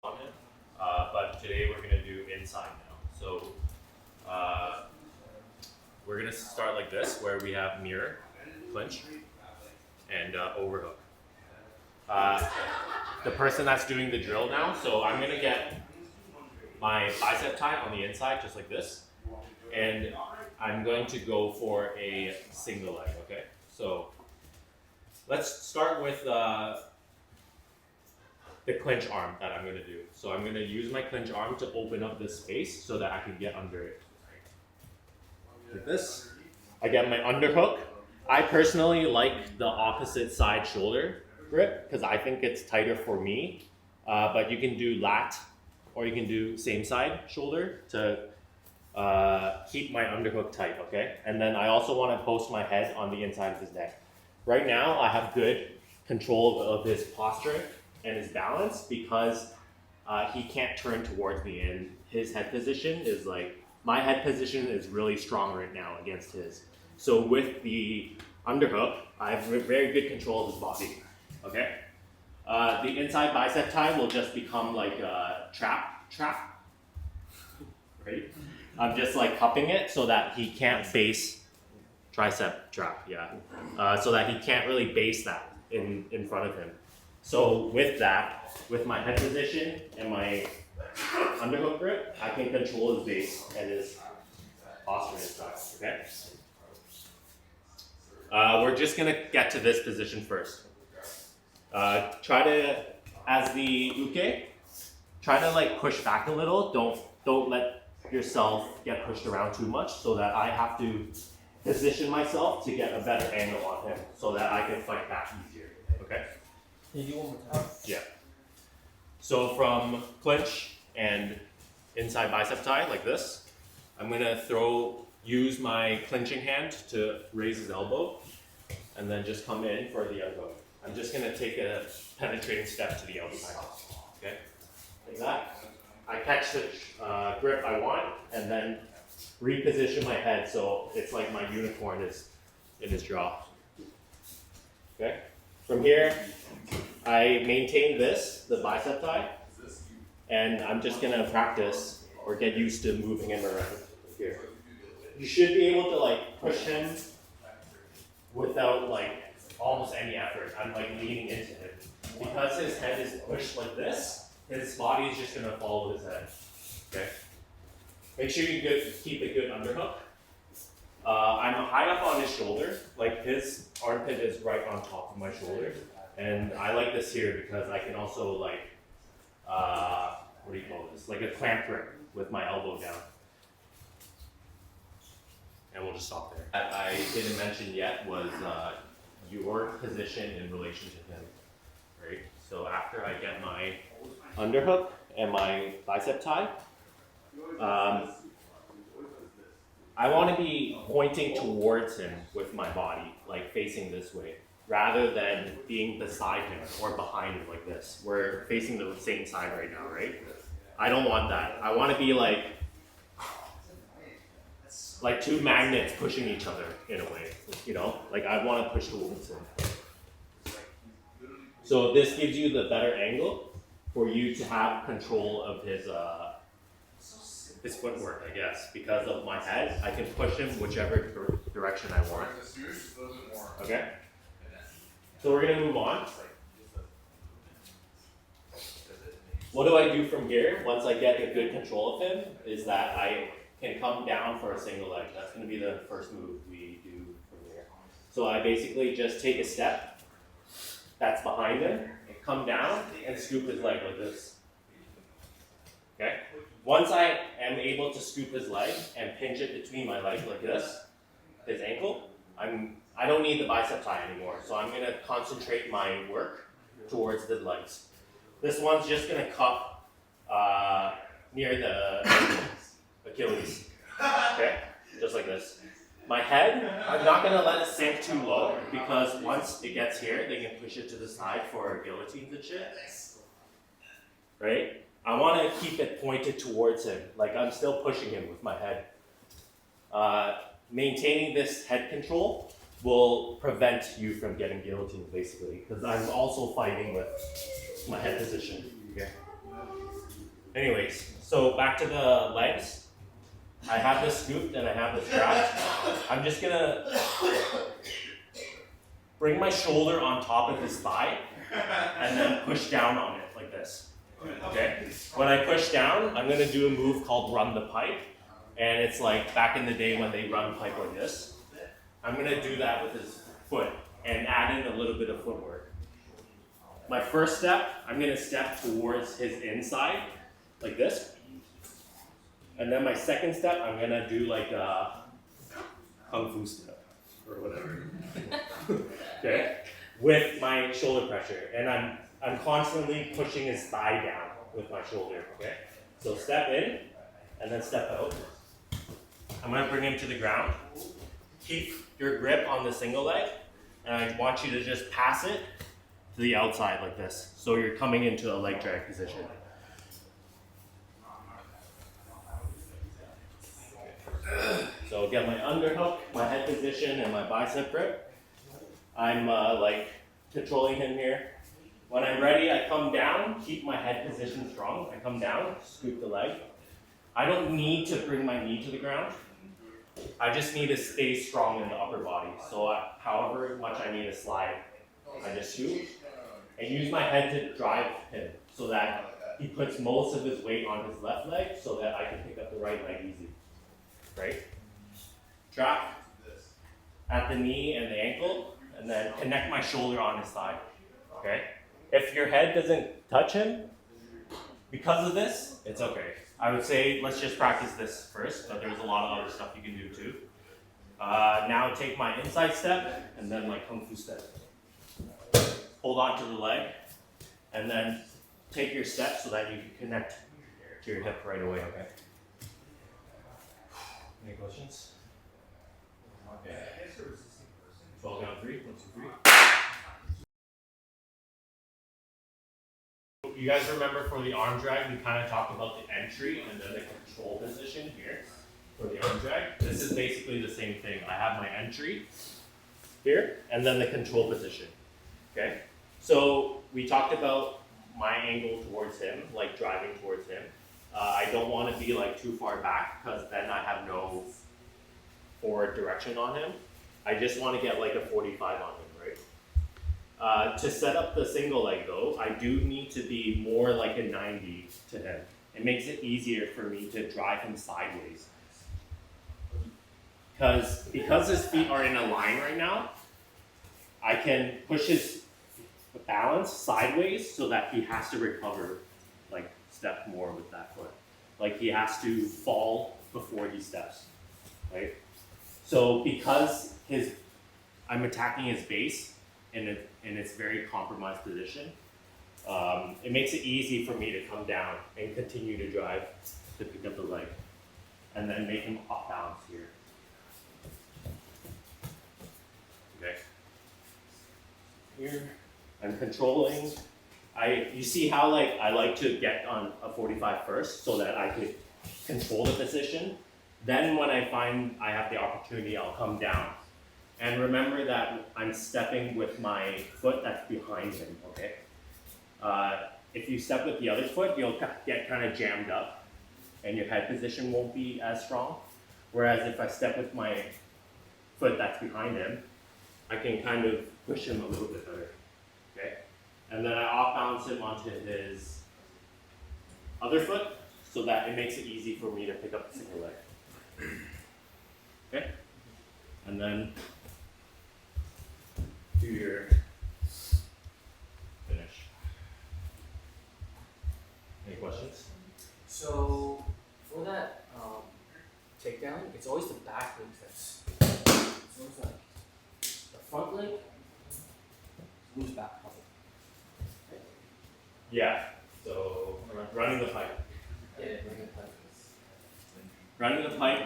on it, but today we're gonna do inside now. So we're gonna start like this, where we have mirror, clinch, and overhook. The person that's doing the drill now, so I'm gonna get my bicep tie on the inside, just like this, and I'm going to go for a single leg. Okay, so let's start with the clinch arm that I'm going to do. So I'm going to use my clinch arm to open up this space so that I can get under it. Like this. I get my underhook. I personally like the opposite side shoulder grip because I think it's tighter for me. But you can do lat or you can do same side shoulder to keep my underhook tight, okay? And then I also want to post my head on the inside of his neck. Right now, I have good control of his posture and his balance because he can't turn towards me, and his head position is like, my head position is really strong right now against his. So with the underhook, I have very good control of his body, okay? The inside bicep tie will just become like a trap, right? I'm just like cupping it so that he can't base, tricep trap, yeah. So that he can't really base that in front of him. So with that, with my head position and my underhook grip, I can control his base and his posture and stuff, okay? We're just gonna get to this position first. Try to, as the uke, try to like push back a little. Don't let yourself get pushed around too much so that I have to position myself to get a better angle on him so that I can fight back easier, okay? Can you do one more time? Yeah. So from clinch and inside bicep tie like this, I'm gonna use my clinching hand to raise his elbow and then just come in for the elbow. I'm just gonna take a penetrating step to the outside, okay? Like that. I catch the grip I want and then reposition my head so it's like my unicorn is in his jaw. Okay? From here, I maintain the bicep tie, and I'm just gonna practice or get used to moving him around here. You should be able to like push him without like almost any effort. I'm like leaning into him. Because his head is pushed like this, his body is just gonna follow his head, okay? Make sure you keep a good underhook. I'm high up on his shoulder, like his armpit is right on top of my shoulder. And I like this here because I can also like, what do you call this? Like a clamp grip with my elbow down. And we'll just stop there. That I didn't mention yet was your position in relation to him, right? So after I get my underhook and my bicep tie, I want to be pointing towards him with my body, like facing this way, rather than being beside him or behind him like this. We're facing the same side right now, right? I don't want that. I want to be like two magnets pushing each other in a way, you know? Like I want to push towards him. So this gives you the better angle for you to have control of his footwork, I guess. Because of my head, I can push him whichever direction I want. Okay? So we're gonna move on. What do I do from here once I get a good control of him is that I can come down for a single leg. That's gonna be the first move we do from here. So I basically just take a step that's behind him, and come down and scoop his leg like this. Okay? Once I am able to scoop his leg and pinch it between my legs like this, his ankle, I don't need the bicep tie anymore. So I'm gonna concentrate my work towards the legs. This one's just gonna cup near the Achilles. Okay? Just like this. My head, I'm not gonna let it sink too low because once it gets here, they can push it to the side for guillotines and shit. Right? I wanna keep it pointed towards him. Like I'm still pushing him with my head. Maintaining this head control will prevent you from getting guillotined basically because I'm also fighting with my head position. Okay? Anyways, so back to the legs. I have this scooped and I have this strapped. I'm just gonna bring my shoulder on top of his thigh and then push down on it like this. Okay? When I push down, I'm gonna do a move called run the pipe. And it's like back in the day when they run pipe like this. I'm gonna do that with his foot and add in a little bit of footwork. My first step, I'm gonna step towards his inside like this. And then my second step, I'm gonna do like a kung fu step or whatever. Okay, with my shoulder pressure, and I'm constantly pushing his thigh down with my shoulder. Okay, so step in, and then step out. I'm gonna bring him to the ground. Keep your grip on the single leg, and I want you to just pass it to the outside like this. So you're coming into a leg drag position. So get my underhook, my head position, and my bicep grip. I'm like controlling him here. When I'm ready, I come down, keep my head position strong. I come down, scoop the leg. I don't need to bring my knee to the ground. I just need to stay strong in the upper body. So however much I need to slide, I just scoop and use my head to drive him so that he puts most of his weight on his left leg so that I can pick up the right leg easy. Right? Drop at the knee and the ankle, and then connect my shoulder on his thigh. Okay? If your head doesn't touch him, because of this, it's okay. I would say let's just practice this first, but there's a lot of other stuff you can do too. Now take my inside step and then my kung fu step. Hold on to the leg, and then take your step so that you can connect to your hip right away, okay? Any questions? Okay. 12 down 3, 1, 2, 3. You guys remember for the arm drag, we kind of talked about the entry and then the control position here for the arm drag. This is basically the same thing. I have my entry here and then the control position. Okay? So we talked about my angle towards him, like driving towards him. I don't want to be like too far back because then I have no forward direction on him. I just want to get like a 45 on him, right? To set up the single leg though, I do need to be more like a 90 to him. It makes it easier for me to drive him sideways. Because his feet are in a line right now, I can push his balance sideways so that he has to recover, like step more with that foot. Like he has to fall before he steps, right? So because I'm attacking his base in its very compromised position, it makes it easy for me to come down and continue to drive to pick up the leg, and then make him off balance here. Okay. Here, I'm controlling. You see how like I like to get on a 45 first so that I could control the position. Then when I find I have the opportunity, I'll come down. And remember that I'm stepping with my foot that's behind him, okay? If you step with the other foot, you'll get kind of jammed up and your head position won't be as strong. Whereas if I step with my foot that's behind him, I can kind of push him a little bit better, okay? And then I off balance him onto his other foot so that it makes it easy for me to pick up the single leg. Okay? And then do your finish. Any questions? So for that takedown, it's always the back leg that's it's always like the front leg moves back. Yeah. So running the pipe. Yeah, running the pipe. Running the pipe,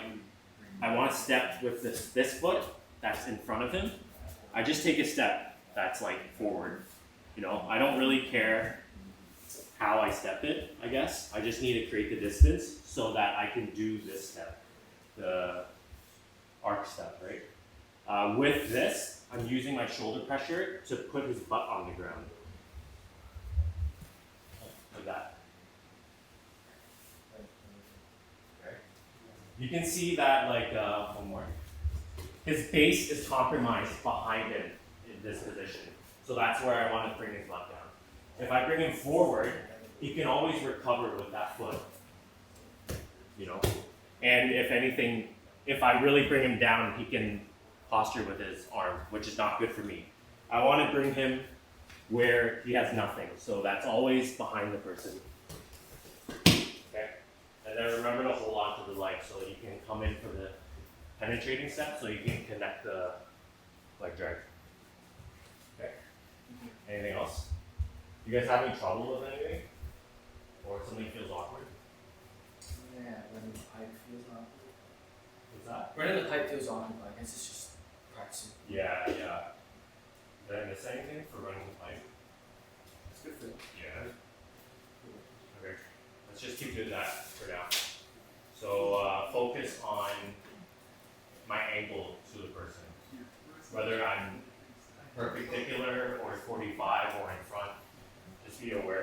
I want to step with this foot that's in front of him. I just take a step that's like forward. You know, I don't really care how I step it, I guess. I just need to create the distance so that I can do this step, the arc step, right? With this, I'm using my shoulder pressure to put his butt on the ground. Like that. You can see that one more. His base is compromised behind him in this position. So that's where I want to bring his left down. If I bring him forward, he can always recover with that foot. You know? And if anything, if I really bring him down, he can posture with his arm, which is not good for me. I want to bring him where he has nothing. So that's always behind the person. Okay? And then remember to hold on to the leg so you can come in for the penetrating step so you can connect the leg drag. Okay? Anything else? You guys have any trouble with anything? Or something feels awkward? Yeah, when the pipe feels awkward. What's that? Running the pipe feels awkward, but I guess it's just practicing. Yeah. Did I miss anything for running the pipe? It's good for you. Yeah. Okay. Let's just keep doing that for now. So focus on my angle to the person. Whether I'm perpendicular or 45 or in front, just be aware